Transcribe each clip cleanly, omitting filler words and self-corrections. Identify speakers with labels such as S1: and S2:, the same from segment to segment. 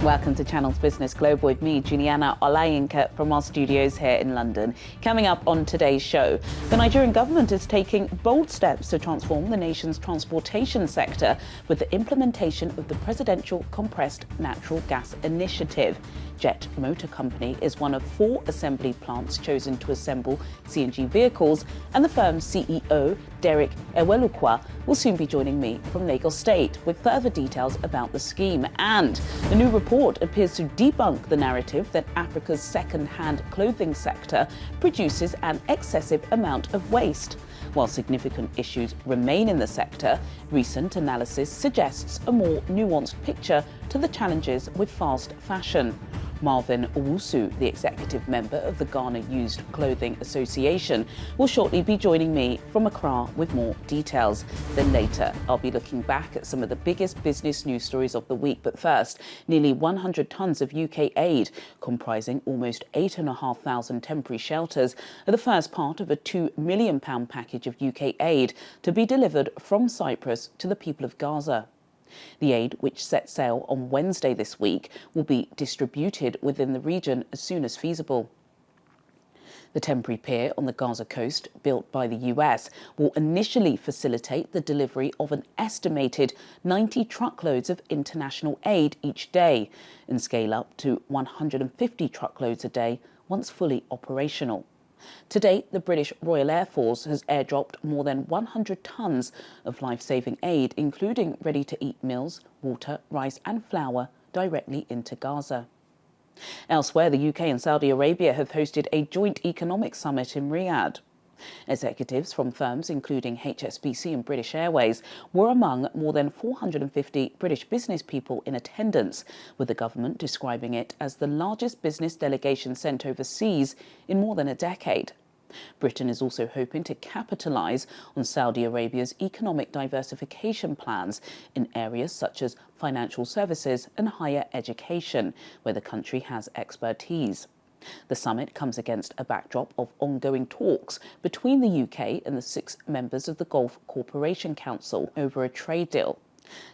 S1: Welcome to Channel's Business Global with me, Juliana Olayinka, from our studios here in London. Coming up on today's show, the Nigerian government is taking bold steps to transform the nation's transportation sector with the implementation of the Presidential Compressed Natural Gas Initiative. Jet Motor Company is one of 4 assembly plants chosen to assemble CNG vehicles, and the firm's CEO, Derek Ewelukwa, will soon be joining me from Lagos State with further details about the scheme. And the new report appears to debunk the narrative that Africa's second-hand clothing sector produces an excessive amount of waste. While significant issues remain in the sector, recent analysis suggests a more nuanced picture to the challenges with fast fashion. Marvin Owusu, the executive member of the Ghana Used Clothing Association, will shortly be joining me from Accra with more details. Then later, I'll be looking back at some of the biggest business news stories of the week. But first, nearly 100 tonnes of UK aid, comprising almost 8,500 temporary shelters, are the first part of a £2 million package of UK aid to be delivered from Cyprus to the people of Gaza. The aid, which set sail on Wednesday this week, will be distributed within the region as soon as feasible. The temporary pier on the Gaza coast, built by the US, will initially facilitate the delivery of an estimated 90 truckloads of international aid each day and scale up to 150 truckloads a day once fully operational. To date, the British Royal Air Force has airdropped more than 100 tonnes of life-saving aid, including ready-to-eat meals, water, rice and flour, directly into Gaza. Elsewhere, the UK and Saudi Arabia have hosted a joint economic summit in Riyadh. Executives from firms including HSBC and British Airways were among more than 450 British business people in attendance, with the government describing it as the largest business delegation sent overseas in more than a decade. Britain is also hoping to capitalise on Saudi Arabia's economic diversification plans in areas such as financial services and higher education, where the country has expertise. The summit comes against a backdrop of ongoing talks between the UK and the 6 members of the Gulf Cooperation Council over a trade deal.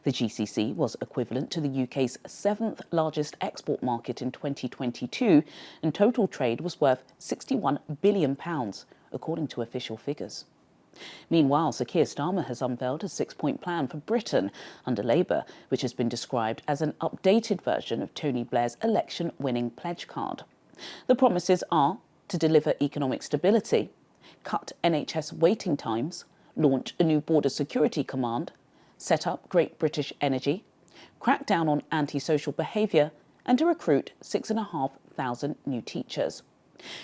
S1: The GCC was equivalent to the UK's 7th largest export market in 2022, and total trade was worth £61 billion, according to official figures. Meanwhile, Sir Keir Starmer has unveiled a 6-point plan for Britain under Labour, which has been described as an updated version of Tony Blair's election-winning pledge card. The promises are to deliver economic stability, cut NHS waiting times, launch a new border security command, set up Great British Energy, crack down on antisocial behaviour, and to recruit 6,500 new teachers.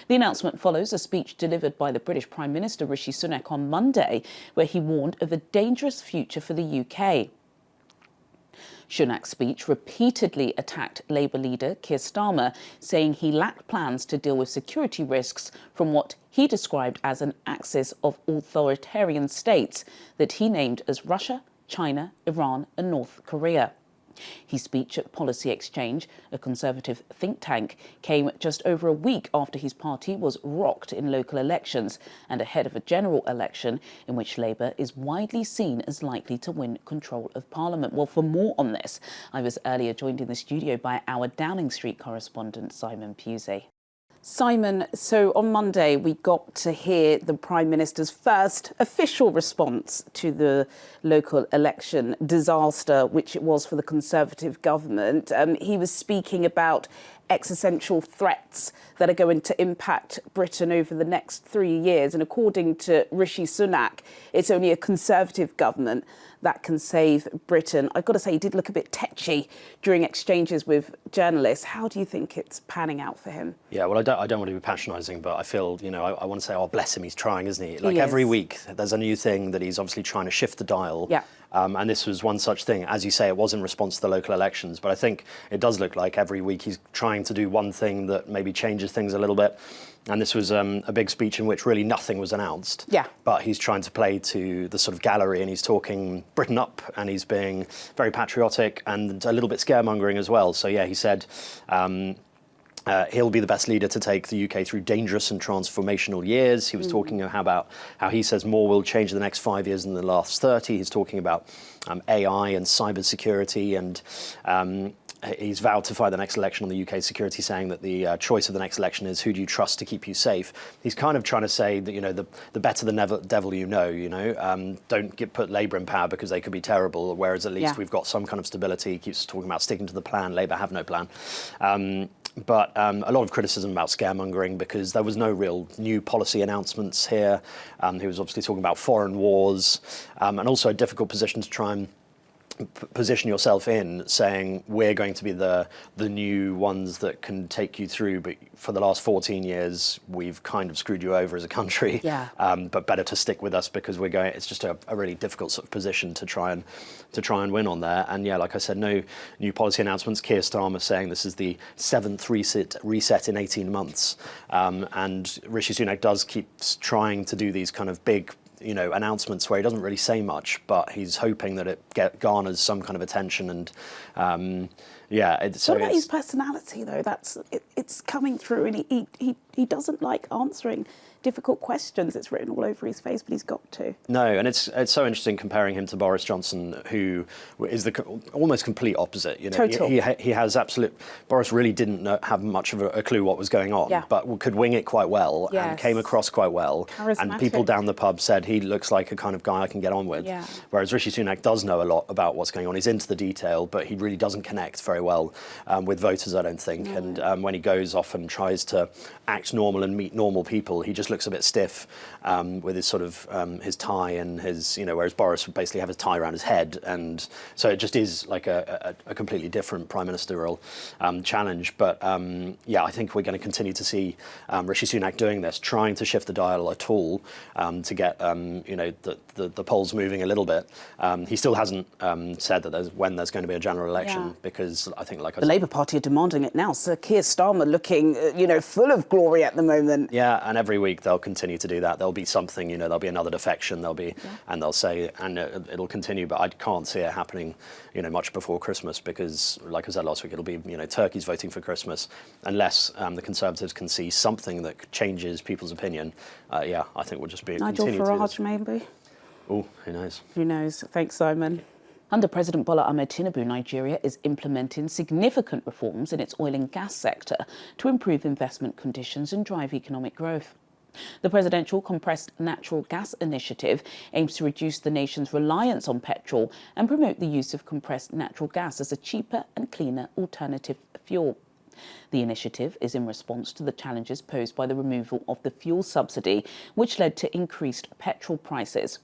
S1: The announcement follows a speech delivered by the British Prime Minister Rishi Sunak on Monday, where he warned of a dangerous future for the UK. Sunak's speech repeatedly attacked Labour leader Keir Starmer, saying he lacked plans to deal with security risks from what he described as an axis of authoritarian states that he named as Russia, China, Iran and North Korea. His speech at Policy Exchange, a Conservative think tank, came just over a week after his party was rocked in local elections and ahead of a general election in which Labour is widely seen as likely to win control of Parliament. Well, for more on this, I was earlier joined in the studio by our Downing Street correspondent, Simon Pusey. Simon, so on Monday we got to hear the Prime Minister's first official response to the local election disaster, which it was for the Conservative government. He was speaking about existential threats that are going to impact Britain over the next 3 years. And according to Rishi Sunak, it's only a Conservative government that can save Britain. I've got to say, he did look a bit tetchy during exchanges with journalists. How do you think it's panning out for him?
S2: Yeah, well, I don't want to be patronising, but I feel, I want to say, oh, bless him, he's trying, isn't he? Like every week, there's a new thing that he's obviously trying to shift the dial.
S1: Yeah.
S2: And this was one such thing. As you say, it was in response to the local elections, but I think it does look like every week he's trying to do one thing that maybe changes things a little bit. And this was a big speech in which really nothing was announced. Yeah. But he's trying to play to the sort of gallery, and he's talking Britain up, and he's being very patriotic and a little bit scaremongering as well. So yeah, he said he'll be the best leader to take the UK through dangerous and transformational years. He was talking about how he says more will change in the next 5 years than the last 30. He's talking about AI and cybersecurity and he's vowed to fight the next election on the UK security, saying that the choice of the next election is who do you trust to keep you safe. He's kind of trying to say that, the better the devil you know, don't put Labour in power because they could be terrible, whereas at least we've got some kind of stability. He keeps talking about sticking to the plan. Labour have no plan. But a lot of criticism about scaremongering because there was no real new policy announcements here. He was obviously talking about foreign wars, and also a difficult position to try and position yourself in, saying we're going to be the new ones that can take you through, but for the last 14 years we've kind of screwed you over as a country. But better to stick with us because we're going. It's just a really difficult sort of position to try and win on there. And like I said, no new policy announcements. Keir Starmer saying this is the 7th reset in 18 months, and Rishi Sunak does keep trying to do these kind of big announcements where he doesn't really say much, but he's hoping that it garners some kind of attention. And
S1: what about his personality though? It's coming through, and he doesn't like answering difficult questions. It's written all over his face, but he's got to.
S2: No, and it's so interesting comparing him to Boris Johnson, who is the almost complete opposite.
S1: Total.
S2: He has absolute. Boris really didn't have much of a clue what was going on, but could wing it quite well and came across quite well.
S1: Charismatic.
S2: And people down the pub said he looks like a kind of guy I can get on with. Whereas Rishi Sunak does know a lot about what's going on. He's into the detail, but he really doesn't connect very well with voters, I don't think. And when he goes off and tries to act normal and meet normal people, he just looks a bit stiff with his sort of his tie and his, whereas Boris would basically have his tie around his head, and so it just is like a completely different prime ministerial challenge. But I think we're going to continue to see Rishi Sunak doing this, trying to shift the dial at all to get the polls moving a little bit. He still hasn't said that there's going to be a general election because I think, like I said,
S1: the Labour Party are demanding it now. Sir Keir Starmer looking, full of glory at the moment.
S2: Yeah, and every week they'll continue to do that. There'll be something, there'll be another defection. And they'll say, and it'll continue. But I can't see it happening, much before Christmas because, like I said last week, it'll be, turkeys voting for Christmas, unless the Conservatives can see something that changes people's opinion. I think we'll just be
S1: Nigel Farage, maybe.
S2: Oh, who knows?
S1: Who knows? Thanks, Simon. Under President Bola Ahmed Tinubu, Nigeria is implementing significant reforms in its oil and gas sector to improve investment conditions and drive economic growth. The Presidential Compressed Natural Gas Initiative aims to reduce the nation's reliance on petrol and promote the use of compressed natural gas as a cheaper and cleaner alternative fuel. The initiative is in response to the challenges posed by the removal of the fuel subsidy, which led to increased petrol prices.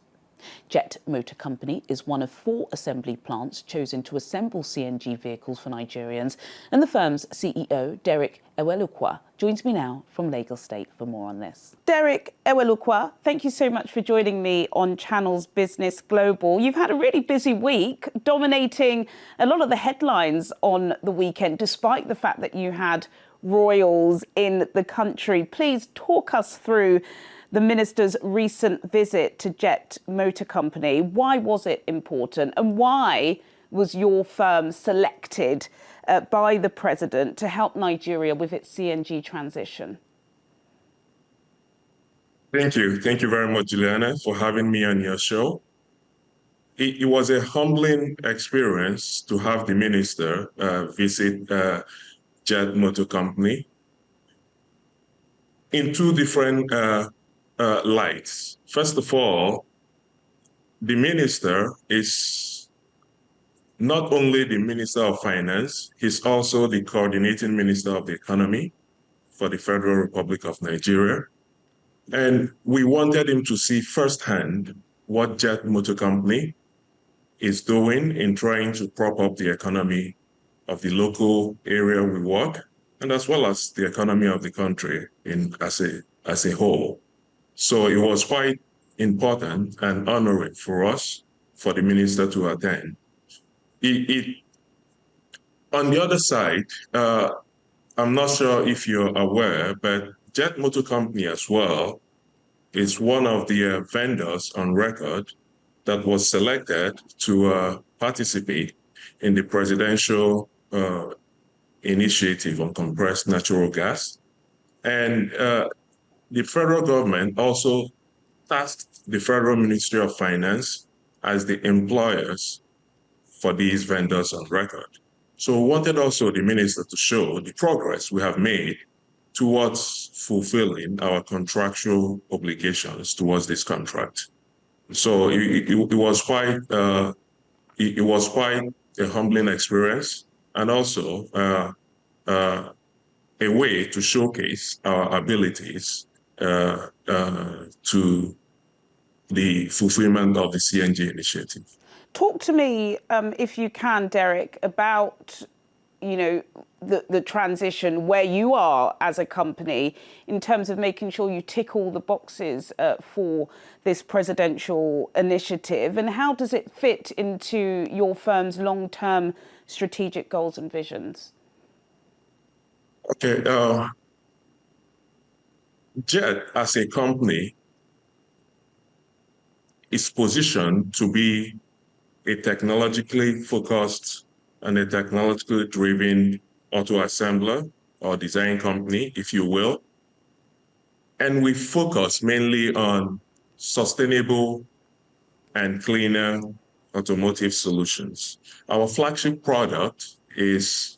S1: Jet Motor Company is one of 4 assembly plants chosen to assemble CNG vehicles for Nigerians, and the firm's CEO, Derek Ewelukwa, joins me now from Lagos State for more on this. Derek Ewelukwa, thank you so much for joining me on Channel's Business Global. You've had a really busy week, dominating a lot of the headlines on the weekend, despite the fact that you had royals in the country. Please talk us through the minister's recent visit to Jet Motor Company. Why was it important, and why was your firm selected by the president to help Nigeria with its CNG transition?
S3: Thank you. Thank you very much, Juliana, for having me on your show. It was a humbling experience to have the minister visit Jet Motor Company in 2 different lights. First of all, the minister is not only the Minister of Finance, he's also the coordinating Minister of the Economy for the Federal Republic of Nigeria. And we wanted him to see firsthand what Jet Motor Company is doing in trying to prop up the economy of the local area we work, and as well as the economy of the country as a whole. So it was quite important and honoring for us, for the minister to attend. On the other side, I'm not sure if you're aware, but Jet Motor Company as well is one of the vendors on record that was selected to participate in the presidential initiative on compressed natural gas. And the federal government also tasked the Federal Ministry of Finance as the employers for these vendors on record. So we wanted also the minister to show the progress we have made towards fulfilling our contractual obligations towards this contract. So it was quite a humbling experience, and also a way to showcase our abilities to the fulfillment of the CNG initiative.
S1: Talk to me, if you can, Derek, about the transition, where you are as a company in terms of making sure you tick all the boxes for this presidential initiative, and how does it fit into your firm's long-term strategic goals and visions?
S3: Okay, JET as a company is positioned to be a technologically focused and a technologically driven auto assembler or design company, if you will. And we focus mainly on sustainable and cleaner automotive solutions. Our flagship product is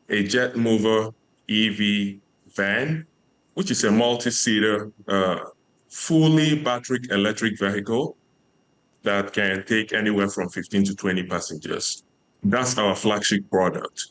S3: a Jet Mover EV van, which is a multi-seater, fully battery electric vehicle that can take anywhere from 15 to 20 passengers. That's our flagship product.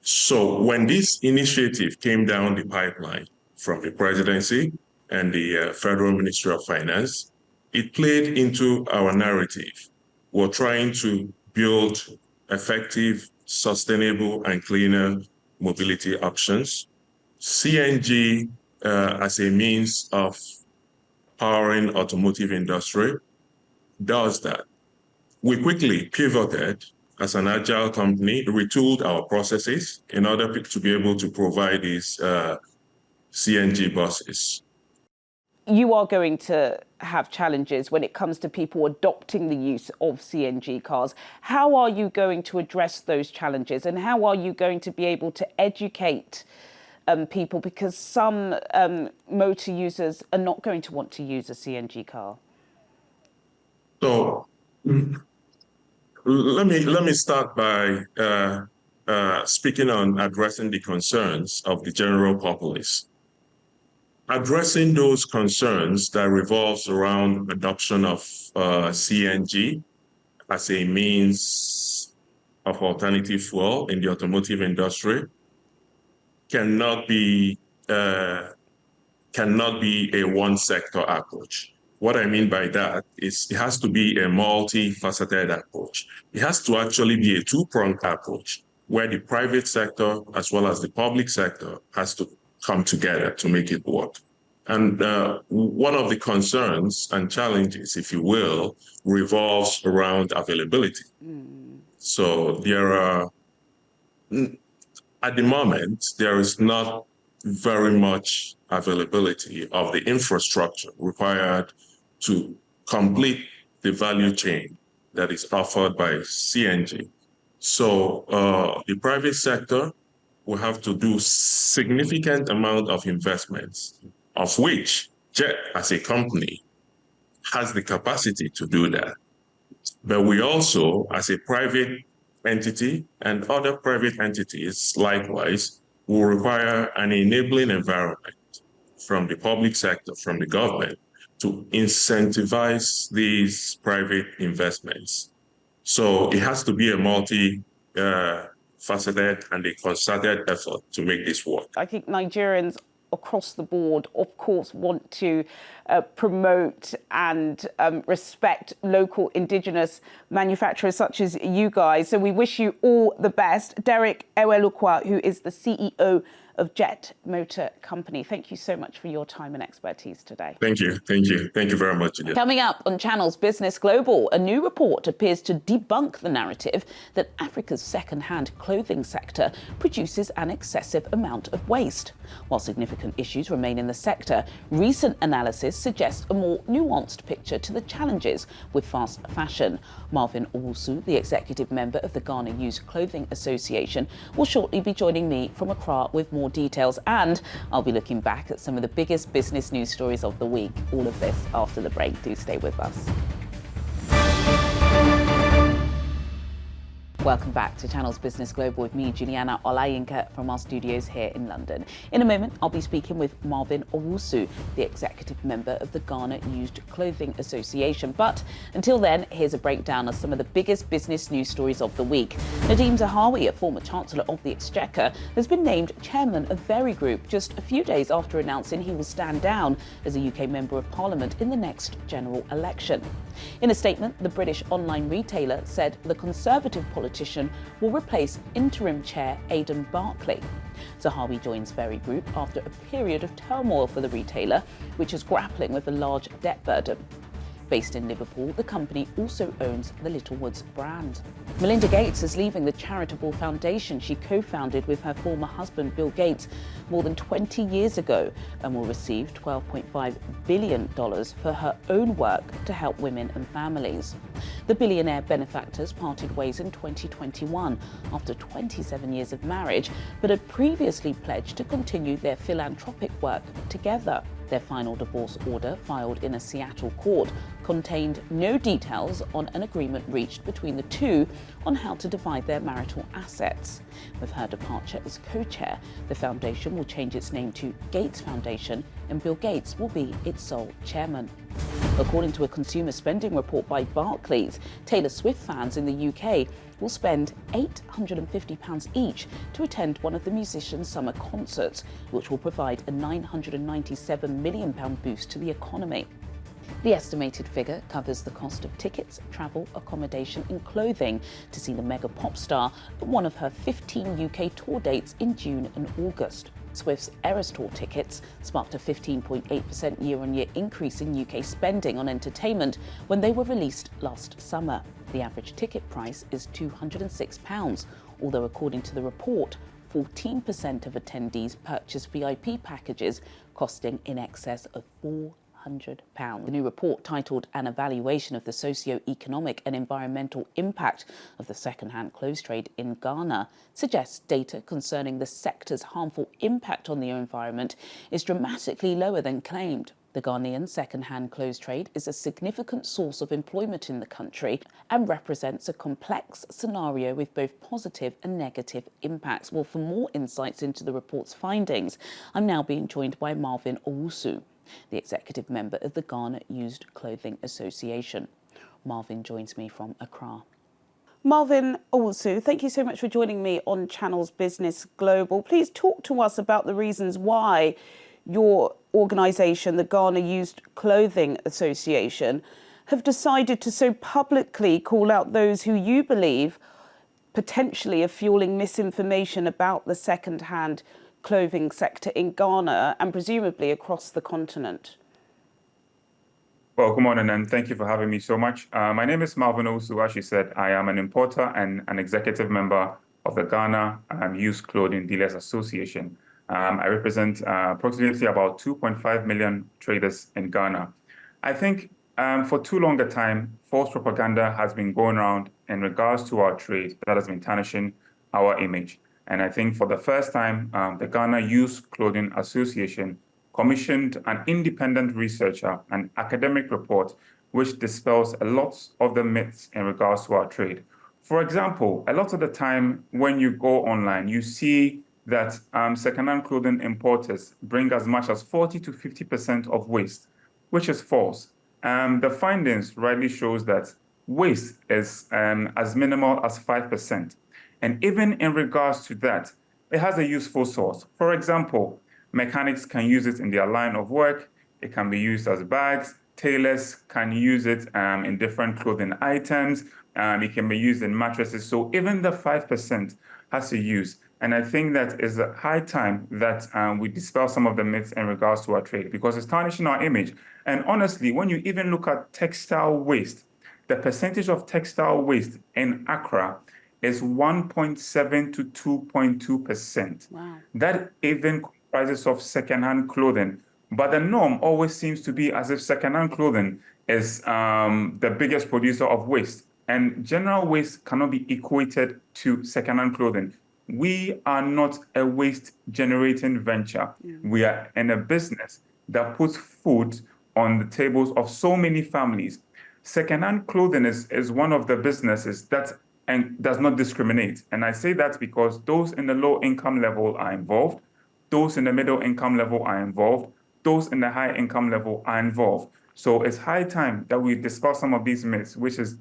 S3: So when this initiative came down the pipeline from the presidency and the Federal Ministry of Finance, it played into our narrative. We're trying to build effective, sustainable, and cleaner mobility options. CNG as a means of powering automotive industry does that. We quickly pivoted as an agile company, retooled our processes in order to be able to provide these CNG buses.
S1: You are going to have challenges when it comes to people adopting the use of CNG cars. How are you going to address those challenges, and how are you going to be able to educate people, because some motor users are not going to want to use a CNG car?
S3: So let me start by speaking on addressing the concerns of the general populace. Addressing those concerns that revolves around adoption of CNG as a means of alternative fuel in the automotive industry cannot be a one-sector approach. What I mean by that is it has to be a multifaceted approach. It has to actually be a two-pronged approach where the private sector as well as the public sector has to come together to make it work. And one of the concerns and challenges, if you will, revolves around availability. So there are, at the moment, there is not very much availability of the infrastructure required to complete the value chain that is offered by CNG. So the private sector will have to do significant amount of investments, of which JET as a company has the capacity to do that. But we also, as a private entity and other private entities likewise, will require an enabling environment from the public sector, from the government, to incentivize these private investments. So it has to be a multi-faceted and a concerted effort to make this work.
S1: I think Nigerians across the board, of course, want to promote and respect local indigenous manufacturers such as you guys. So we wish you all the best. Derek Ewelukwa, who is the CEO of Jet Motor Company, thank you so much for your time and expertise today.
S3: Thank you. Thank you. Thank you very much.
S1: Coming up on Channel's Business Global, a new report appears to debunk the narrative that Africa's second-hand clothing sector produces an excessive amount of waste. While significant issues remain in the sector, recent analysis suggests a more nuanced picture to the challenges with fast fashion. Marvin Owusu, the executive member of the Ghana Used Clothing Association, will shortly be joining me from Accra with more details, and I'll be looking back at some of the biggest business news stories of the week. All of this after the break. Do stay with us. Welcome back to Channel's Business Global with me, Juliana Olayinka, from our studios here in London. In a moment, I'll be speaking with Marvin Owusu, the executive member of the Ghana Used Clothing Association. But until then, here's a breakdown of some of the biggest business news stories of the week. Nadeem Zahawi, a former Chancellor of the Exchequer, has been named chairman of Very Group just a few days after announcing he will stand down as a UK Member of Parliament in the next general election. In a statement, the British online retailer said the Conservative politician will replace interim chair Aidan Barclay. Zahawi joins Very Group after a period of turmoil for the retailer, which is grappling with a large debt burden. Based in Liverpool, the company also owns the Littlewoods brand. Melinda Gates is leaving the charitable foundation she co-founded with her former husband Bill Gates more than 20 years ago and will receive $12.5 billion for her own work to help women and families. The billionaire benefactors parted ways in 2021 after 27 years of marriage, but had previously pledged to continue their philanthropic work together. Their final divorce order, filed in a Seattle court, contained no details on an agreement reached between the two on how to divide their marital assets. With her departure as co-chair, the foundation will change its name to Gates Foundation, and Bill Gates will be its sole chairman. According to a consumer spending report by Barclays, Taylor Swift fans in the UK will spend £850 each to attend one of the musician's summer concerts, which will provide a £997 million boost to the economy. The estimated figure covers the cost of tickets, travel, accommodation and clothing to see the mega pop star at one of her 15 UK tour dates in June and August. Swift's Eras Tour tickets sparked a 15.8% year-on-year increase in UK spending on entertainment when they were released last summer. The average ticket price is £206, although according to the report, 14% of attendees purchased VIP packages costing in excess of £400. The new report, titled An Evaluation of the Socio-Economic and Environmental Impact of the Second-Hand Clothes Trade in Ghana, suggests data concerning the sector's harmful impact on the environment is dramatically lower than claimed. The Ghanaian second-hand clothes trade is a significant source of employment in the country and represents a complex scenario with both positive and negative impacts. Well, for more insights into the report's findings, I'm now being joined by Marvin Owusu, the executive member of the Ghana Used Clothing Association. Marvin joins me from Accra. Marvin Owusu, thank you so much for joining me on Channel's Business Global. Please talk to us about the reasons why your organisation, the Ghana Used Clothing Association, have decided to so publicly call out those who you believe potentially are fueling misinformation about the second-hand clothing sector in Ghana and presumably across the continent.
S4: Well, good morning and thank you for having me so much. My name is Marvin Owusu. As you said, I am an importer and an executive member of the Ghana Used Clothing Dealers Association. I represent approximately about 2.5 million traders in Ghana. I think for too long a time, false propaganda has been going around in regards to our trade that has been tarnishing our image. And I think for the first time, the Ghana Used Clothing Association commissioned an independent researcher, an academic report, which dispels a lot of the myths in regards to our trade. For example, a lot of the time when you go online, you see that second-hand clothing importers bring as much as 40 to 50% of waste, which is false. The findings rightly shows that waste is as minimal as 5%. And even in regards to that, it has a useful source. For example, mechanics can use it in their line of work. It can be used as bags. Tailors can use it in different clothing items. It can be used in mattresses. So even the 5% has a use. And I think that is a high time that we dispel some of the myths in regards to our trade because it's tarnishing our image. And honestly, when you even look at textile waste, the percentage of textile waste in Accra is 1.7 to 2.2%.
S1: Wow.
S4: That even comprises of second-hand clothing. But the norm always seems to be as if second-hand clothing is the biggest producer of waste. And general waste cannot be equated to second-hand clothing. We are not a waste-generating venture. Yeah. We are in a business that puts food on the tables of so many families. Second-hand clothing is one of the businesses that and does not discriminate. And I say that because those in the low income level are involved, those in the middle income level are involved, those in the high income level are involved. So it's high time that we discuss some of these myths, which is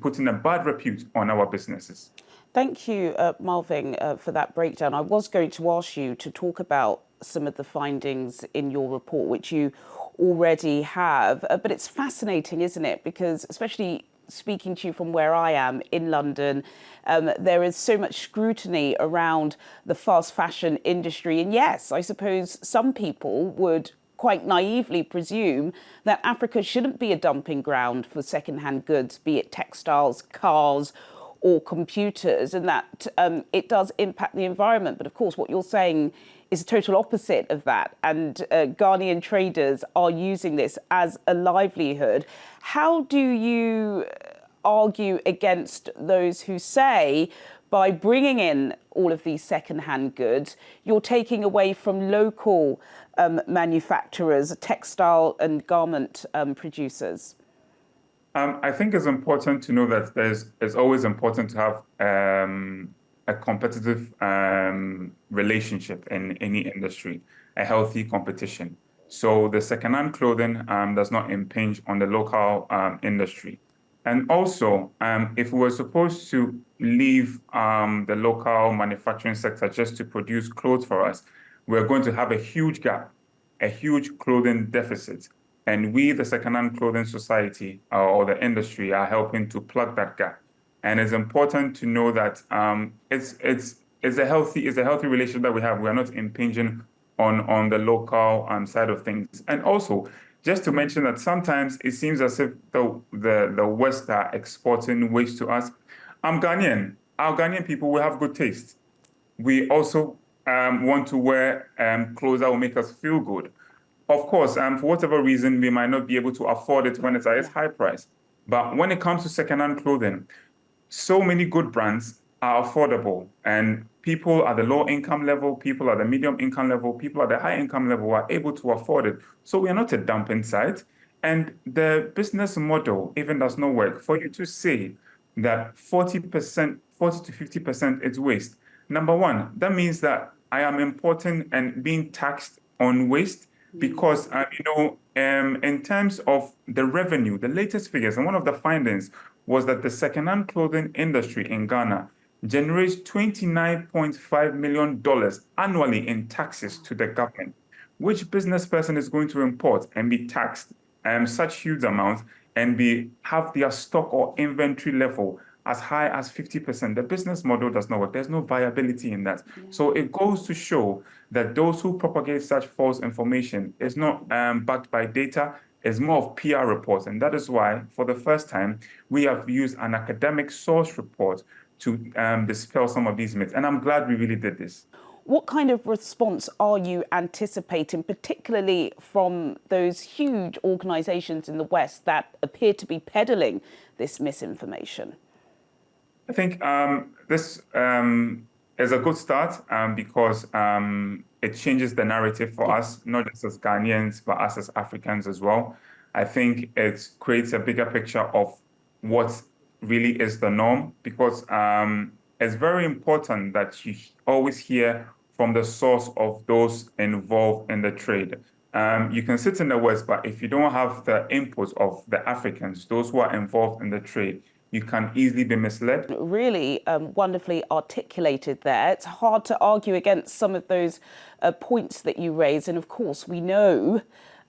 S4: putting a bad repute on our businesses.
S1: Thank you, Marvin, for that breakdown. I was going to ask you to talk about some of the findings in your report, which you already have. But it's fascinating, isn't it? Because especially speaking to you from where I am in London, there is so much scrutiny around the fast fashion industry. And yes, I suppose some people would quite naively presume that Africa shouldn't be a dumping ground for second-hand goods, be it textiles, cars, or computers, and that it does impact the environment. But of course, what you're saying is a total opposite of that. And Ghanaian traders are using this as a livelihood. How do you argue against those who say, by bringing in all of these second-hand goods, you're taking away from local manufacturers, textile and garment producers?
S4: I think it's important to know that it's always important to have a competitive relationship in any industry, a healthy competition. So the second-hand clothing does not impinge on the local industry. And also, if we were supposed to leave the local manufacturing sector just to produce clothes for us, we're going to have a huge gap, a huge clothing deficit. And we, the second-hand clothing society or the industry, are helping to plug that gap. And it's important to know that it's a healthy relationship that we have. We are not impinging on the local side of things. And also, just to mention that sometimes it seems as if the West are exporting waste to us. I'm Ghanaian. Our Ghanaian people, we have good taste. We also want to wear clothes that will make us feel good. Of course, for whatever reason, we might not be able to afford it when it's at its high price. But when it comes to second-hand clothing, so many good brands are affordable, and people at the low income level, people at the medium income level, people at the high income level are able to afford it. So we are not a dumping site. And the business model even does not work for you to say that 40% to 50% is waste. Number one, that means that I am importing and being taxed on waste. Because, in terms of the revenue, the latest figures, and one of the findings was that the second-hand clothing industry in Ghana generates $29.5 million annually in taxes to the government. Which business person is going to import and be taxed such huge amounts and have their stock or inventory level as high as 50%? The business model does not work. There's no viability in that. Yeah. So it goes to show that those who propagate such false information is not backed by data, is more of PR reports. And that is why, for the first time, we have used an academic source report to dispel some of these myths. And I'm glad we really did this.
S1: What kind of response are you anticipating, particularly from those huge organisations in the West that appear to be peddling this misinformation?
S4: I think this is a good start because it changes the narrative for us, not just as Ghanaians, but us as Africans as well. I think it creates a bigger picture of what really is the norm, because it's very important that you always hear from the source of those involved in the trade. You can sit in the West, but if you don't have the input of the Africans, those who are involved in the trade, you can easily be misled.
S1: Really wonderfully articulated there. It's hard to argue against some of those points that you raise. And of course, we know,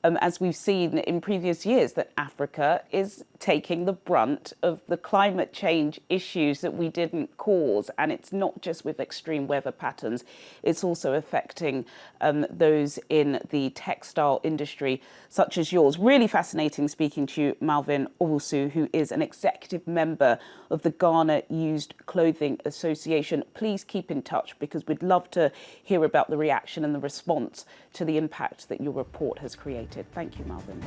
S1: as we've seen in previous years, that Africa is taking the brunt of the climate change issues that we didn't cause. And it's not just with extreme weather patterns, it's also affecting those in the textile industry, such as yours. Really fascinating speaking to you, Marvin Owusu, who is an executive member of the Ghana Used Clothing Association. Please keep in touch, because we'd love to hear about the reaction and the response to the impact that your report has created. Thank you, Marvin.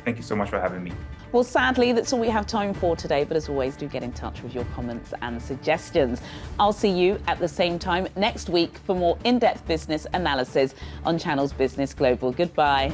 S4: Thank you so much for having me.
S1: Well, sadly, that's all we have time for today. But as always, do get in touch with your comments and suggestions. I'll see you at the same time next week for more in-depth business analysis on Channel's Business Global. Goodbye.